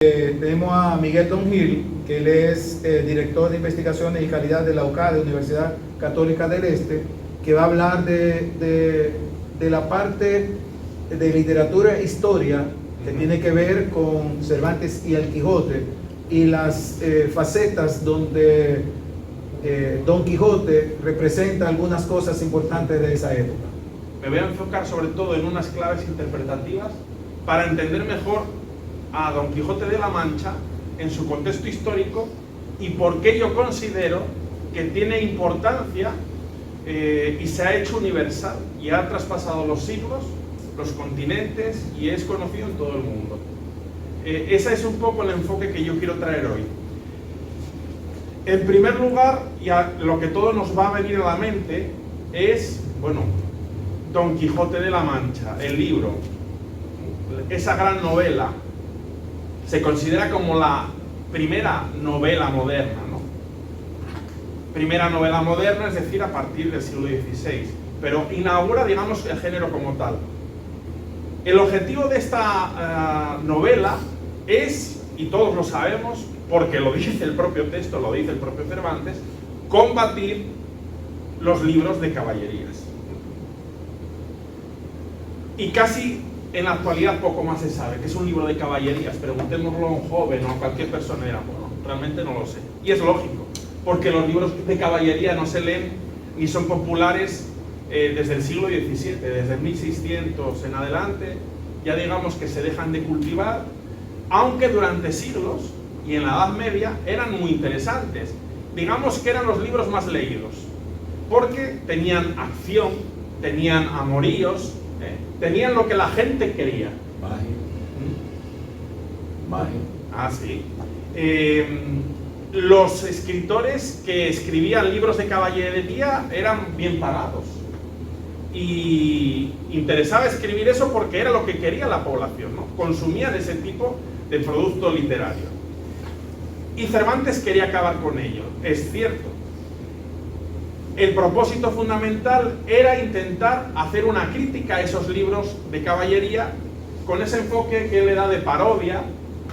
Tenemos a Miguel Don Gil, que él es director de investigaciones y calidad de la UCADE, Universidad Católica del Este, que va a hablar de la parte de literatura e historia que tiene que ver con Cervantes y el Quijote y las facetas donde Don Quijote representa algunas cosas importantes de esa época. Me voy a enfocar sobre todo en unas claves interpretativas para entender mejor a Don Quijote de la Mancha en su contexto histórico y por qué yo considero que tiene importancia y se ha hecho universal y ha traspasado los siglos, los continentes y es conocido en todo el mundo. Ese es un poco el enfoque que yo quiero traer hoy. En primer lugar, y a lo que todo nos va a venir a la mente es, bueno, Don Quijote de la Mancha, el libro, esa gran novela, se considera como la primera novela moderna, ¿no? Primera novela moderna, es decir, a partir del siglo XVI, pero inaugura, digamos, el género como tal. El objetivo de esta novela es, y todos lo sabemos, porque lo dice el propio texto, lo dice el propio Cervantes, combatir los libros de caballerías. Y casi en la actualidad poco más se sabe que es un libro de caballerías. Preguntémoslo a un joven o a cualquier persona y dirán, bueno, realmente no lo sé. Y es lógico, porque los libros de caballería no se leen ni son populares desde el siglo XVII, desde 1600 en adelante, ya digamos que se dejan de cultivar, aunque durante siglos y en la Edad Media eran muy interesantes. Digamos que eran los libros más leídos, porque tenían acción, tenían amoríos, tenían lo que la gente quería. Magia. Ah, sí. Los escritores que escribían libros de caballería eran bien pagados. Y interesaba escribir eso porque era lo que quería la población, ¿no? Consumían ese tipo de producto literario. Y Cervantes quería acabar con ello, es cierto. El propósito fundamental era intentar hacer una crítica a esos libros de caballería con ese enfoque que él le da de parodia,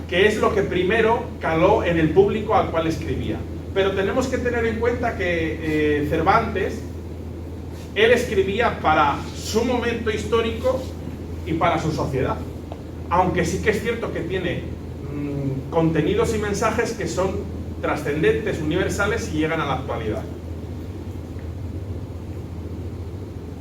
que es lo que primero caló en el público al cual escribía. Pero tenemos que tener en cuenta que Cervantes, él escribía para su momento histórico y para su sociedad. Aunque sí que es cierto que tiene contenidos y mensajes que son trascendentes, universales y llegan a la actualidad.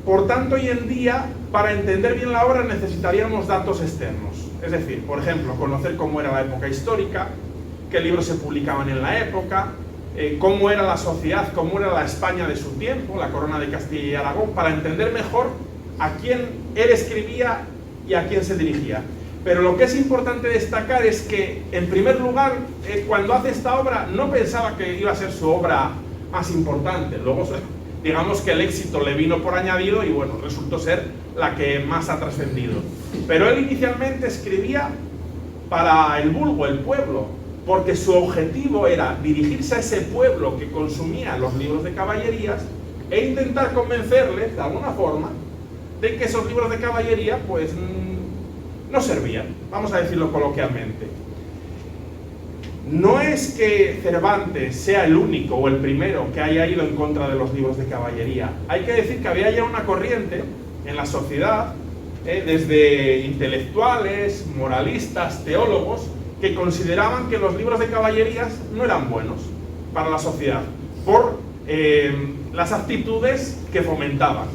Por tanto, hoy en día, para entender bien la obra necesitaríamos datos externos. Es decir, por ejemplo, conocer cómo era la época histórica, qué libros se publicaban en la época, cómo era la sociedad, cómo era la España de su tiempo, la corona de Castilla y Aragón, para entender mejor a quién él escribía y a quién se dirigía. Pero lo que es importante destacar es que, en primer lugar, cuando hace esta obra, no pensaba que iba a ser su obra más importante. Luego, digamos que el éxito le vino por añadido y, bueno, resultó ser la que más ha trascendido. Pero él inicialmente escribía para el vulgo, el pueblo, porque su objetivo era dirigirse a ese pueblo que consumía los libros de caballerías e intentar convencerles, de alguna forma, de que esos libros de caballería, pues, no servían, vamos a decirlo coloquialmente. No es que Cervantes sea el único o el primero que haya ido en contra de los libros de caballería. Hay que decir que había ya una corriente en la sociedad, desde intelectuales, moralistas, teólogos, que consideraban que los libros de caballerías no eran buenos para la sociedad, por las actitudes que fomentaban.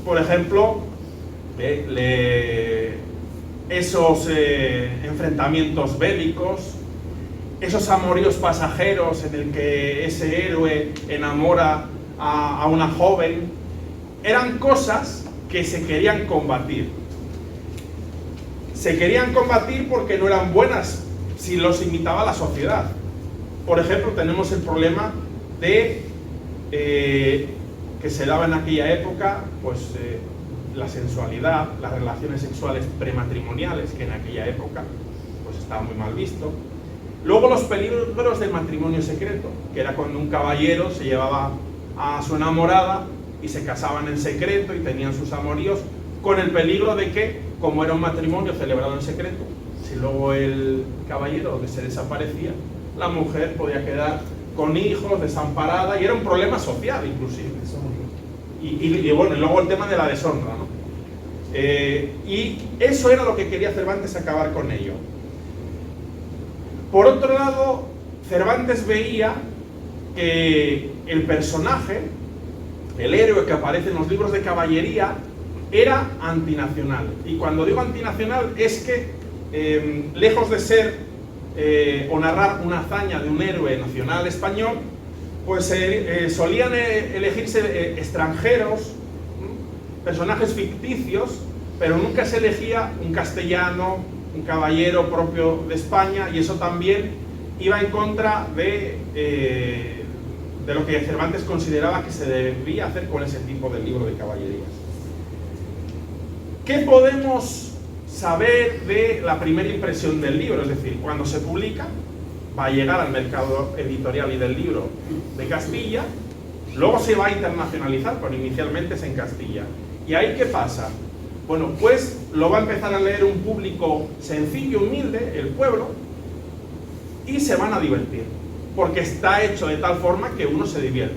Por ejemplo, esos enfrentamientos bélicos, esos amoríos pasajeros en el que ese héroe enamora a una joven, eran cosas que se querían combatir. Se querían combatir porque no eran buenas si los imitaba la sociedad. Por ejemplo, tenemos el problema de que se daba en aquella época, pues la sensualidad, las relaciones sexuales prematrimoniales, que en aquella época pues estaba muy mal visto. Luego los peligros del matrimonio secreto, que era cuando un caballero se llevaba a su enamorada y se casaban en secreto y tenían sus amoríos, con el peligro de que, como era un matrimonio celebrado en secreto, se si luego el caballero se desaparecía, la mujer podía quedar con hijos, desamparada, y era un problema social inclusive. Y bueno, y luego el tema de la deshonra, ¿no? Y eso era lo que quería Cervantes, acabar con ello. Por otro lado, Cervantes veía que el personaje, el héroe que aparece en los libros de caballería, era antinacional. Y cuando digo antinacional es que, lejos de ser o narrar una hazaña de un héroe nacional español, pues solían elegirse extranjeros, personajes ficticios, pero nunca se elegía un castellano, un caballero propio de España, y eso también iba en contra de lo que Cervantes consideraba que se debía hacer con ese tipo de libro de caballerías. ¿Qué podemos saber de la primera impresión del libro? Es decir, cuando se publica, va a llegar al mercado editorial y del libro de Castilla, luego se va a internacionalizar, pero inicialmente es en Castilla. ¿Y ahí qué pasa? Bueno, pues lo va a empezar a leer un público sencillo, humilde, el pueblo, y se van a divertir, porque está hecho de tal forma que uno se divierte.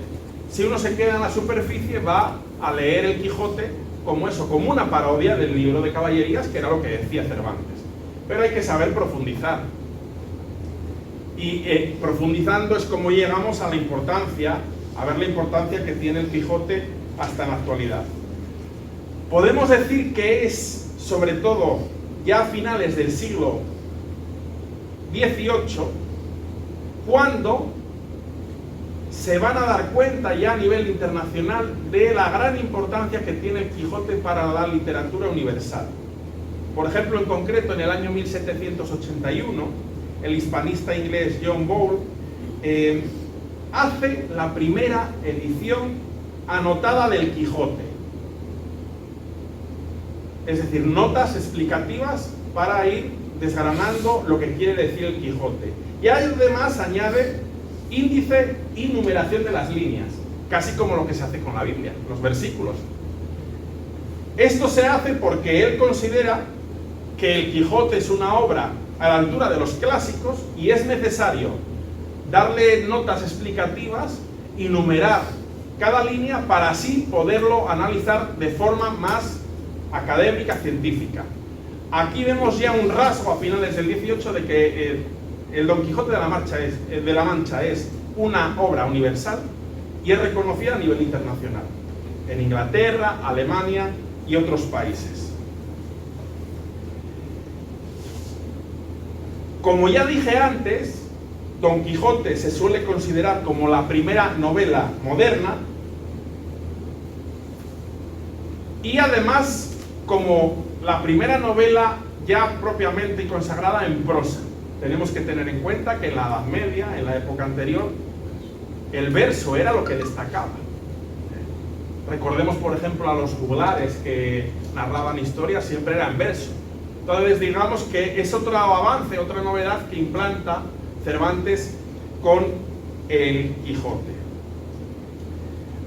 Si uno se queda en la superficie, va a leer el Quijote como eso, como una parodia del libro de caballerías, que era lo que decía Cervantes. Pero hay que saber profundizar. Y profundizando es como llegamos a la importancia, a ver la importancia que tiene el Quijote hasta en la actualidad. Podemos decir que es, sobre todo, ya a finales del siglo XVIII, cuando se van a dar cuenta ya a nivel internacional de la gran importancia que tiene el Quijote para la literatura universal. Por ejemplo, en concreto, en el año 1781, el hispanista inglés John Bull hace la primera edición anotada del Quijote. Es decir, notas explicativas para ir desgranando lo que quiere decir el Quijote. Y además añade índice y numeración de las líneas, casi como lo que se hace con la Biblia, los versículos. Esto se hace porque él considera que el Quijote es una obra a la altura de los clásicos y es necesario darle notas explicativas y numerar cada línea para así poderlo analizar de forma más académica, científica. Aquí vemos ya un rasgo a finales del 18 de que el Don Quijote de la Mancha es una obra universal y es reconocida a nivel internacional, en Inglaterra, Alemania y otros países. Como ya dije antes, Don Quijote se suele considerar como la primera novela moderna y además como la primera novela ya propiamente consagrada en prosa. Tenemos que tener en cuenta que en la Edad Media, en la época anterior, el verso era lo que destacaba. Recordemos, por ejemplo, a los juglares que narraban historias, siempre era en verso. Entonces, digamos que es otro avance, otra novedad que implanta Cervantes con el Quijote.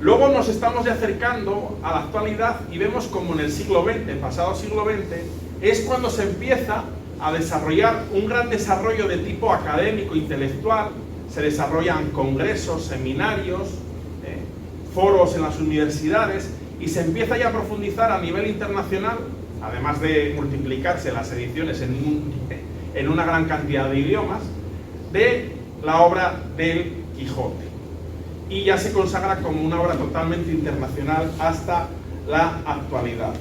Luego nos estamos ya acercando a la actualidad y vemos como en el siglo XX, pasado siglo XX, es cuando se empieza a desarrollar un gran desarrollo de tipo académico, intelectual. Se desarrollan congresos, seminarios, foros en las universidades, y se empieza ya a profundizar a nivel internacional, además de multiplicarse las ediciones en una gran cantidad de idiomas, de la obra del Quijote. Y ya se consagra como una obra totalmente internacional hasta la actualidad.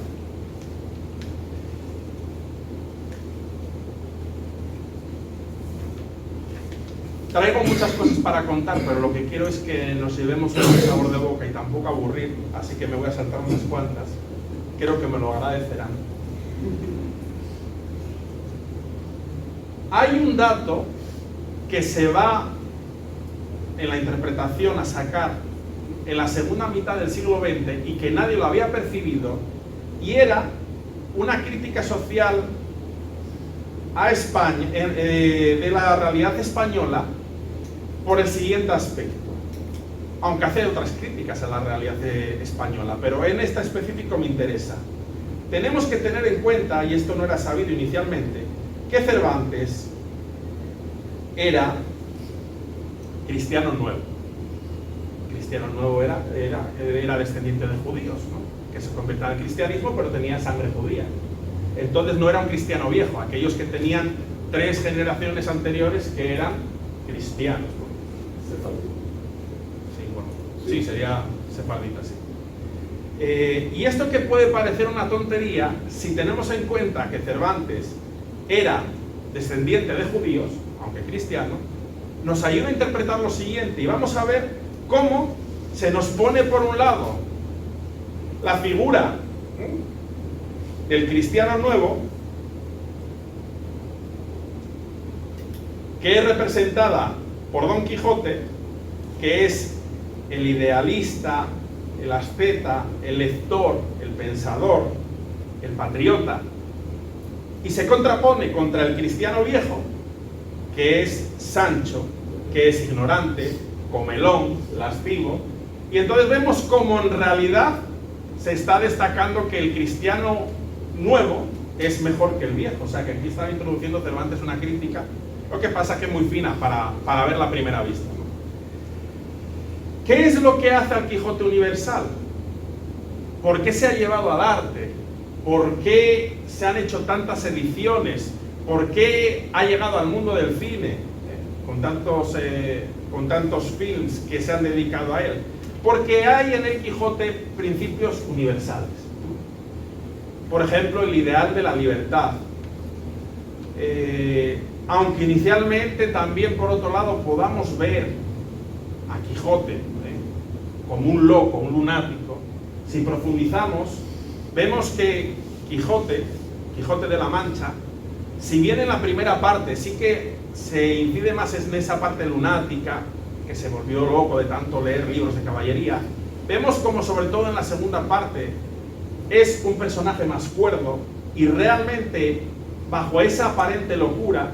Traigo muchas cosas para contar, pero lo que quiero es que nos llevemos un sabor de boca y tampoco aburrir, así que me voy a saltar unas cuantas. Creo que me lo agradecerán. Hay un dato que se va en la interpretación a sacar en la segunda mitad del siglo XX y que nadie lo había percibido, y era una crítica social a España, de la realidad española, por el siguiente aspecto. Aunque hace otras críticas a la realidad española, pero en esta específico me interesa. Tenemos que tener en cuenta, y esto no era sabido inicialmente, que Cervantes era cristiano nuevo. Cristiano nuevo era descendiente de judíos, ¿no? Que se convertían al cristianismo, pero tenía sangre judía. Entonces no era un cristiano viejo, aquellos que tenían 3 generaciones anteriores que eran cristianos. Sí, bueno, sí, sería sefardita, sí. Y esto que puede parecer una tontería, si tenemos en cuenta que Cervantes era descendiente de judíos, aunque cristiano, nos ayuda a interpretar lo siguiente, y vamos a ver cómo se nos pone por un lado la figura del cristiano nuevo, que es representada por Don Quijote, que es el idealista, el asceta, el lector, el pensador, el patriota, y se contrapone contra el cristiano viejo, que es Sancho, que es ignorante, comelón, lascivo, y entonces vemos cómo en realidad se está destacando que el cristiano nuevo es mejor que el viejo. O sea que aquí está introduciendo Cervantes una crítica, lo que pasa que es muy fina para verla a primera vista, ¿no? ¿Qué es lo que hace al Quijote universal? ¿Por qué se ha llevado al arte? ¿Por qué se han hecho tantas ediciones? ¿Por qué ha llegado al mundo del cine con tantos films que se han dedicado a él? Porque hay en el Quijote principios universales. Por ejemplo, el ideal de la libertad. Aunque inicialmente también, por otro lado, podamos ver a Quijote como un loco, un lunático, si profundizamos, vemos que Quijote de la Mancha, si bien en la primera parte sí que se incide más en esa parte lunática, que se volvió loco de tanto leer libros de caballería, vemos como sobre todo en la segunda parte es un personaje más cuerdo y realmente bajo esa aparente locura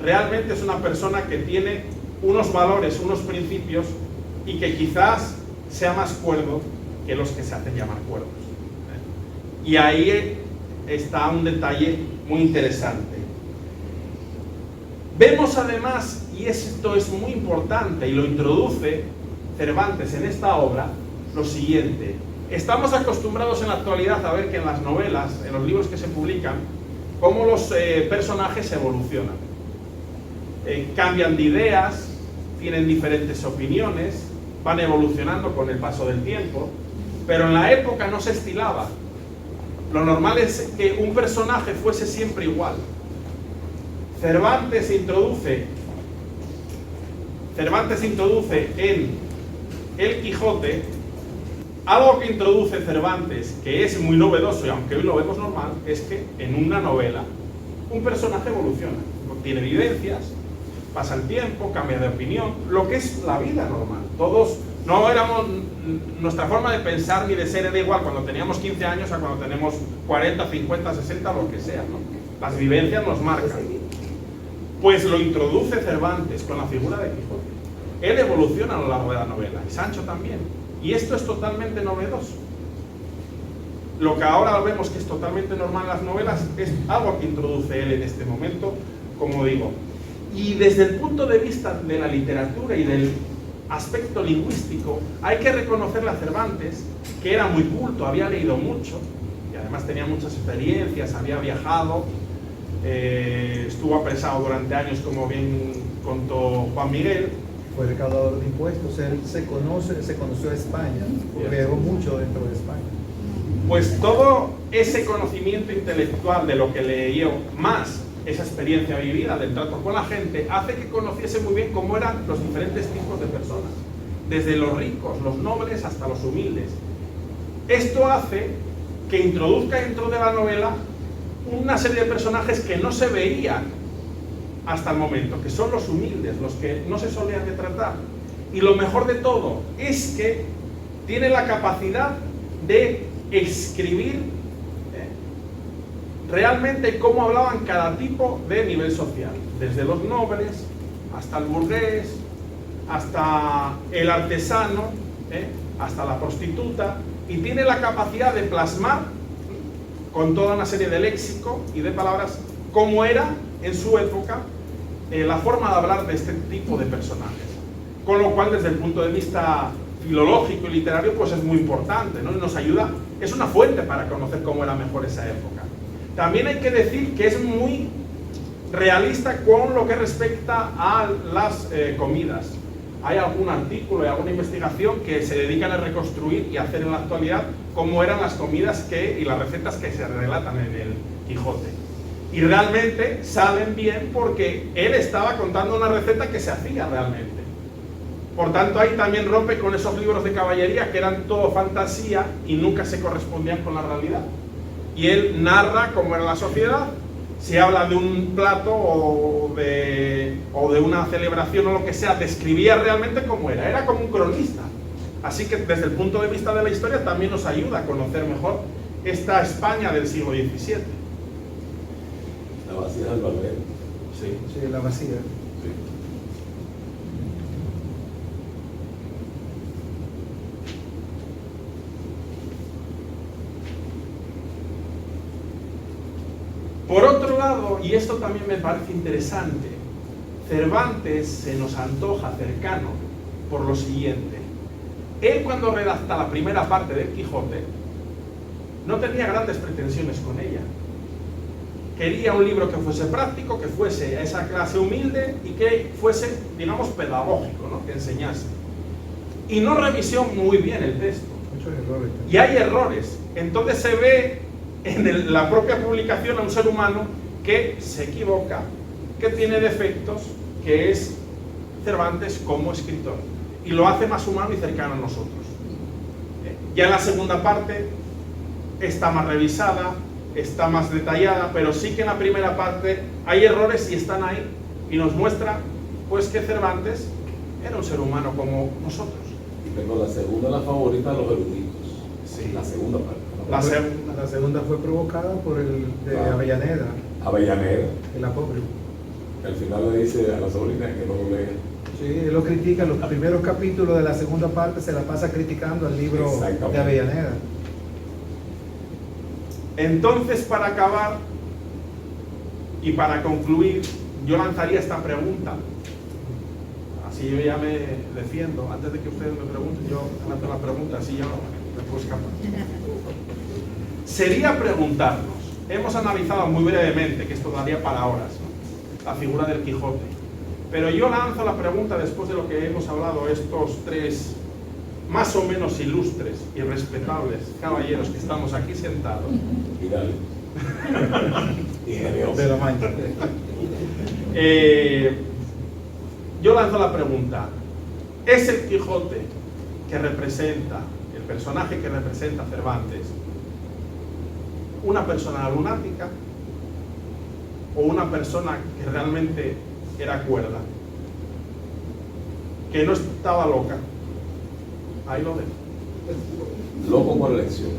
realmente es una persona que tiene unos valores, unos principios y que quizás sea más cuerdo que los que se hacen llamar cuerdos. Y ahí está un detalle muy interesante. Vemos además, y esto es muy importante y lo introduce Cervantes en esta obra, lo siguiente. Estamos acostumbrados en la actualidad a ver que en las novelas, en los libros que se publican, cómo los personajes evolucionan. Cambian de ideas, tienen diferentes opiniones, van evolucionando con el paso del tiempo, pero en la época no se estilaba. Lo normal es que un personaje fuese siempre igual. Cervantes introduce en El Quijote algo que introduce Cervantes, que es muy novedoso y aunque hoy lo vemos normal, es que en una novela un personaje evoluciona, tiene vivencias, pasa el tiempo, cambia de opinión, lo que es la vida normal. Todos no éramos, nuestra forma de pensar ni de ser era igual cuando teníamos 15 años a cuando tenemos 40, 50, 60, lo que sea, ¿no? Las vivencias nos marcan. Pues lo introduce Cervantes con la figura de Quijote. Él evoluciona a lo largo de la novela, y Sancho también. Y esto es totalmente novedoso. Lo que ahora vemos que es totalmente normal en las novelas es algo que introduce él en este momento, como digo. Y desde el punto de vista de la literatura y del aspecto lingüístico, hay que reconocerle a Cervantes que era muy culto, había leído mucho, y además tenía muchas experiencias, había viajado, estuvo apresado durante años, como bien contó Juan Miguel. Fue recaudador de impuestos, él se conoció a España, viajó mucho dentro de España. Pues todo ese conocimiento intelectual de lo que leyó, más esa experiencia vivida del trato con la gente, hace que conociese muy bien cómo eran los diferentes tipos de personas, desde los ricos, los nobles, hasta los humildes. Esto hace que introduzca dentro de la novela una serie de personajes que no se veían hasta el momento, que son los humildes, los que no se solían de tratar. Y lo mejor de todo es que tiene la capacidad de escribir realmente cómo hablaban cada tipo de nivel social, desde los nobles hasta el burgués, hasta el artesano, hasta la prostituta, y tiene la capacidad de plasmar con toda una serie de léxico y de palabras cómo era en su época la forma de hablar de este tipo de personajes. Con lo cual, desde el punto de vista filológico y literario, pues es muy importante, ¿no? Y nos ayuda, es una fuente para conocer cómo era mejor esa época. También hay que decir que es muy realista con lo que respecta a las comidas. Hay algún artículo y alguna investigación que se dedican a reconstruir y hacer en la actualidad cómo eran las comidas y las recetas que se relatan en el Quijote. Y realmente salen bien porque él estaba contando una receta que se hacía realmente. Por tanto, ahí también rompe con esos libros de caballería que eran todo fantasía y nunca se correspondían con la realidad. Y él narra cómo era la sociedad. Si habla de un plato o de una celebración o lo que sea, describía realmente cómo era como un cronista. Así que desde el punto de vista de la historia también nos ayuda a conocer mejor esta España del siglo XVII. La vacía del Valverde. Sí. Sí, la vacía. Sí. Por otro lado, y esto también me parece interesante, Cervantes se nos antoja cercano por lo siguiente. Él, cuando redacta la primera parte del Quijote, no tenía grandes pretensiones con ella. Quería un libro que fuese práctico, que fuese a esa clase humilde y que fuese, digamos, pedagógico, ¿no? Que enseñase. Y no revisó muy bien el texto. Muchos errores. Y hay errores. Entonces se ve en la propia publicación a un ser humano que se equivoca, que tiene defectos, que es Cervantes como escritor. Y lo hace más humano y cercano a nosotros. Ya en la segunda parte está más revisada, está más detallada, pero sí que en la primera parte hay errores y están ahí. Y nos muestra, pues, que Cervantes era un ser humano como nosotros. Y tengo la segunda, la favorita de los eruditos. Sí. La segunda parte. La segunda fue provocada por el de Avellaneda, Avellaneda. el apócrifo. Al final le dice a la sobrina que no lo lea. Sí, él lo critica, los primeros capítulos de la segunda parte se la pasa criticando al libro de Avellaneda. Entonces, para acabar y para concluir, yo lanzaría esta pregunta. Así yo ya me defiendo. Antes de que ustedes me pregunten, yo lanzo la pregunta, así yo me puedo escapar. Sería preguntarnos, hemos analizado muy brevemente, que esto daría para horas, ¿no? La figura del Quijote. Pero yo lanzo la pregunta después de lo que hemos hablado estos tres más o menos ilustres y respetables caballeros que estamos aquí sentados. Y dale. Ingenioso. De la Mancha. Yo lanzo la pregunta, ¿es el Quijote que representa, el personaje que representa Cervantes, una persona lunática o una persona que realmente era cuerda, que no estaba loca? Ahí lo dejo. Loco por elección.